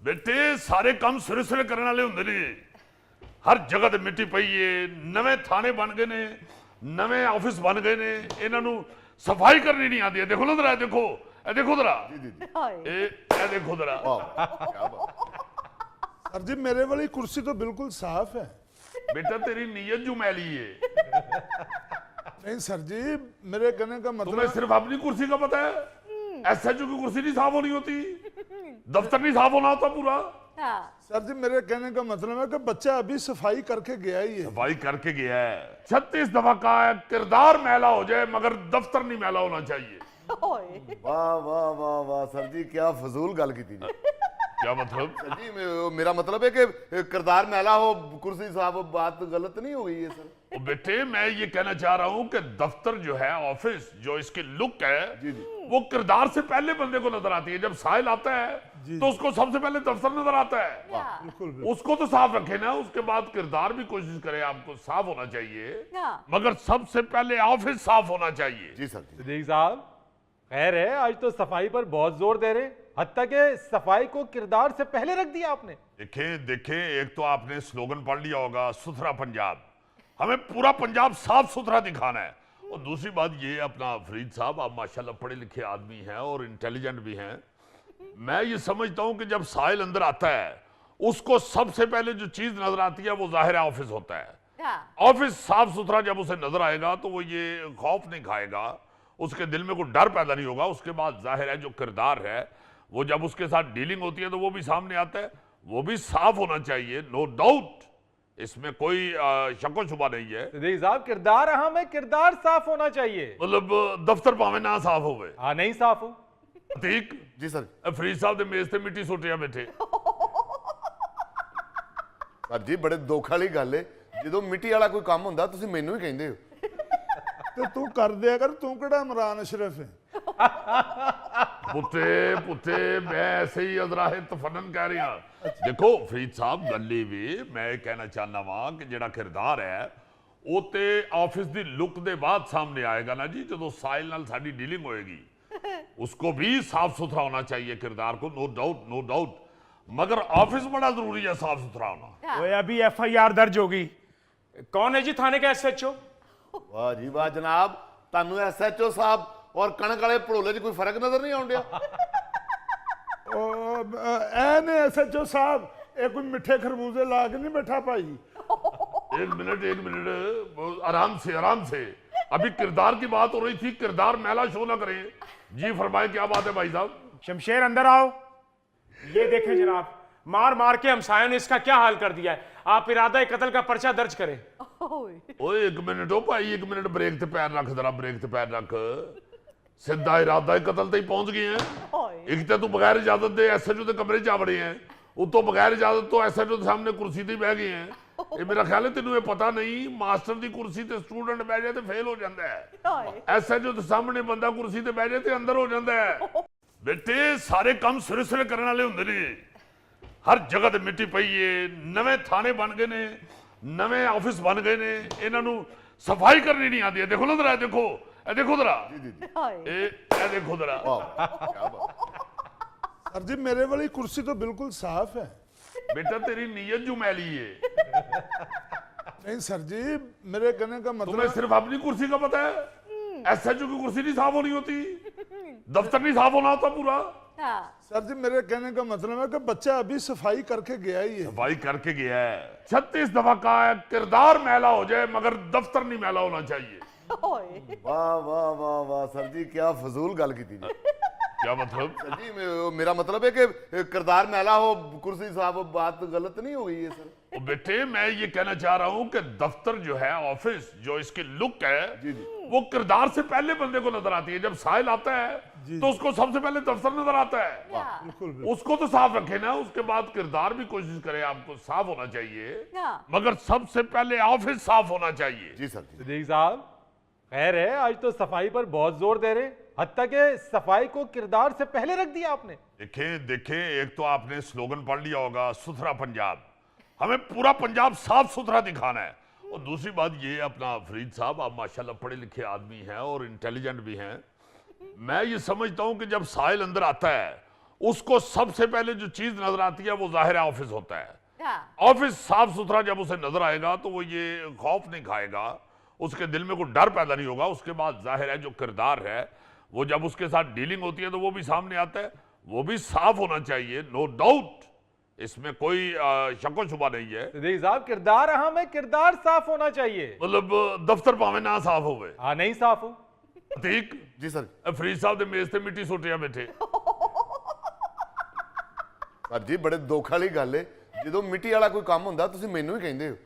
बेटे सारे काम सिरे सिरे करने वाले होंगे ने। हर जगह ते मिट्टी पई है, नवे थाने बन गए ने, नवे ऑफिस बन गए ने, इन्हों सफाई करनी नहीं आती है। देखो ना जरा, देखो देखो जरा, ए देखो जरा। सर जी मेरे वाली कुर्सी तो बिल्कुल साफ है। बेटा तेरी नीयत जो मैली है। नहीं सर जी, मेरे कहने का तुम्हें मतलब सिर्फ अपनी कुर्सी का पता है। एसएचओ की कुर्सी नहीं साफ होनी होती, दफ्तर नहीं साफ होना होता पूरा। सर जी मेरे कहने का मतलब है कि बच्चा अभी सफाई करके गया ही है। सफाई करके गया है। 36 दफा का है किरदार मैला हो जाए मगर दफ्तर नहीं मैला होना चाहिए। वाह वाह वाह वाह सर जी, क्या फजूल गल की थी। क्या मतलब? सर जी मेरा मतलब है कि किरदार मैला हो, कुर्सी साहब, बात गलत नहीं हो गई है सर। ओ बेटे मैं ये कहना चाह रहा हूं कि दफ्तर जो है, ऑफिस जो इसकी लुक है, जी जी। वो किरदार से पहले बंदे को नजर आती है। जब साहिल आता है तो उसको सबसे पहले दफ्तर नजर आता है। बिल्कुल उसको तो साफ रखे ना, उसके बाद किरदार भी कोशिश करे आपको साफ होना चाहिए, मगर सबसे पहले ऑफिस साफ होना चाहिए। जी सर जी। सिद्दीक साहब खैर है, आज तो सफाई पर बहुत जोर दे रहे, हत्ता के सफाई को किरदार से पहले रख दिया आपने। देखें देखें, एक तो आपने स्लोगन पढ़ लिया होगा, सुथरा पंजाब। हमें पूरा पंजाब साफ सुथरा दिखाना है। और दूसरी बात ये, अपना फरीद साहब आप माशाल्लाह पढ़े लिखे आदमी हैं और इंटेलिजेंट भी हैं। मैं ये समझता हूं कि जब साहिल अंदर आता है उसको सबसे पहले जो चीज नजर आती है वो जाहिर है ऑफिस होता है। ऑफिस साफ सुथरा जब उसे नजर आएगा तो वो ये खौफ नहीं खाएगा, उसके दिल में कोई डर पैदा नहीं होगा। उसके बाद जाहिर है जो किरदार है वो जब उसके साथ डीलिंग होती है तो वो भी सामने आता है, वो भी साफ होना चाहिए, नो डाउट, इसमें कोई शक शुबा नहीं है। सिद्दीक साहब किरदार अहम है, किरदार साफ होना चाहिए। मतलब दफ्तर पावे ना साफ होवे। हाँ नहीं साफ हो। ठीक जी सर। फरीद साहब दे मेज ते मिट्टी सुटिया बैठे। सर जी बड़े दुख वाली गल है, जो मिट्टी वाला कोई काम होंदा तुसीं मैनूं ही कहंदे हो। तो तू कर दिया कर, तू केड़ा इमरान अशरफ है। पुते पुते मैं ऐसे ही अजराहे तफन्नन कह रही हूं। देखो फरीद साहब गल्ली भी मैं कहना चाहना वा कि जेड़ा किरदार है वो ते ऑफिस दी लुक दे बाद सामने आएगा ना जी, जो साहिल नाल साडी डीलिंग होएगी उसको भी साफ सुथरा होना चाहिए किरदार को, नो डाउट नो डाउट, मगर ऑफिस बड़ा जरूरी है साफ सुथरा होना। ओए अभी एफआईआर दर्ज होगी। कौन है जी थाने का एसएचओ? वाह जी वाह जनाब, तानू एसएचओ साहब और कणक वाले भड़ोले च कोई फर्क नजर नहीं आउंदिया? ए ने एसएचओ साहब ये कोई मिठे खरबूजे ला के नहीं बैठा भाई। एक मिनट आराम से आराम से, अभी किरदार की बात हो रही थी, किरदार मैला शो ना करें। जी फरमाए क्या बात है भाई साहब? शमशेर अंदर आओ। ये देखें जनाब, मार मार के हमसायों ने इसका क्या हाल कर दिया है। आप इरादा कत्ल का पर्चा दर्ज करें। ओए एक मिनट हो भाई, एक मिनट, ब्रेक ते पैर रख, जरा ब्रेक ते पैर रख। सीधा इरादा कत्ल तक पहुंच गए हैं। एक तो तू बगैर इजाजत दे एसएचओ के कमरे च आ बड़े हैं, उतो बगैर इजाजत तो एसएचओ के सामने कुर्सी ते बह गए हैं। ये मेरा ख्याल है तेनू पता नहीं, मास्टर की कुर्सी ते स्टूडेंट बह जाए तो फेल हो जाता है, एसएचओ के सामने बंदा कुर्सी ते बह जाए तो अंदर हो जाता है। बेटे सारे काम सिरे सिरे करने वाले होंगे ने। हर जगह ते मिट्टी पई है, नवे थाने बन गए ने, नवे ऑफिस बन गए ने, इन्हों सफाई करनी नहीं आती है। देखो ना जरा, देखो देखो जरा, ए देखो जरा। सर जी मेरे वाली कुर्सी तो बिल्कुल साफ है। बेटा तेरी नीयत जो मैली है। नहीं सर जी मेरे कहने का तुम्हें मतलब सिर्फ अपनी कुर्सी का पता है। एसएचओ की कुर्सी नहीं साफ होनी होती, दफ्तर नहीं साफ होना होता पूरा। सर जी मेरे कहने का मतलब है कि बच्चा अभी सफाई करके गया ही है। सफाई करके गया है। 36 दफा का है किरदार मैला हो जाए मगर दफ्तर नहीं मैला होना चाहिए। वाह वाह वाह वाह सर जी, क्या फजूल गल की थी। क्या मतलब? सर जी मेरा मतलब है कि किरदार मैला हो, कुर्सी साहब, बात गलत नहीं हो गई है सर। ओ बेटे मैं ये कहना चाह रहा हूं कि दफ्तर जो है, ऑफिस जो इसकी लुक है, जी जी। वो किरदार से पहले बंदे को नजर आती है। जब साहिल आता है तो उसको सबसे पहले दफ्तर नजर आता है। बिल्कुल उसको तो साफ रखे ना, उसके बाद किरदार भी कोशिश करे आपको साफ होना चाहिए, मगर सबसे पहले ऑफिस साफ होना चाहिए। जी सर जी। सिद्दीक साहब खैर है, आज तो सफाई पर बहुत जोर दे रहे, हत्ता के सफाई को किरदार से पहले रख दिया आपने। देखें देखें, एक तो आपने स्लोगन पढ़ लिया होगा, सुथरा पंजाब। हमें पूरा पंजाब साफ सुथरा दिखाना है। और दूसरी बात ये, अपना फरीद साहब आप माशाल्लाह पढ़े लिखे आदमी हैं और इंटेलिजेंट भी हैं। मैं ये समझता हूं कि जब साहिल अंदर आता है उसको सबसे पहले जो चीज नजर आती है वो जाहिर है ऑफिस होता है। हाँ। ऑफिस साफ सुथरा जब उसे नजर आएगा तो वो ये खौफ नहीं खाएगा, उसके दिल में कोई डर पैदा नहीं होगा। उसके बाद जाहिर है जो किरदार है वो जब उसके साथ डीलिंग होती है तो वो भी सामने आता है, वो भी साफ होना चाहिए, नो डाउट, इसमें कोई शक शुबा नहीं है। सिद्दीकी साहब किरदार अहम है, किरदार साफ होना चाहिए। मतलब दफ्तर भावे ना साफ होवे। हाँ नहीं साफ हो। ठीक जी सर। फरीद साहब ਦੇ ਮੇਜ਼ ਤੇ ਮਿੱਟੀ ਸੁੱਟਿਆ ਬੈਠੇ। ਸਰ ਜੀ ਬੜੇ ਦੁੱਖ ਵਾਲੀ ਗੱਲ ਏ, ਜਦੋਂ ਮਿੱਟੀ ਵਾਲਾ ਕੋਈ ਕੰਮ ਹੁੰਦਾ ਤੁਸੀਂ ਮੈਨੂੰ ਹੀ ਕਹਿੰਦੇ ਹੋ।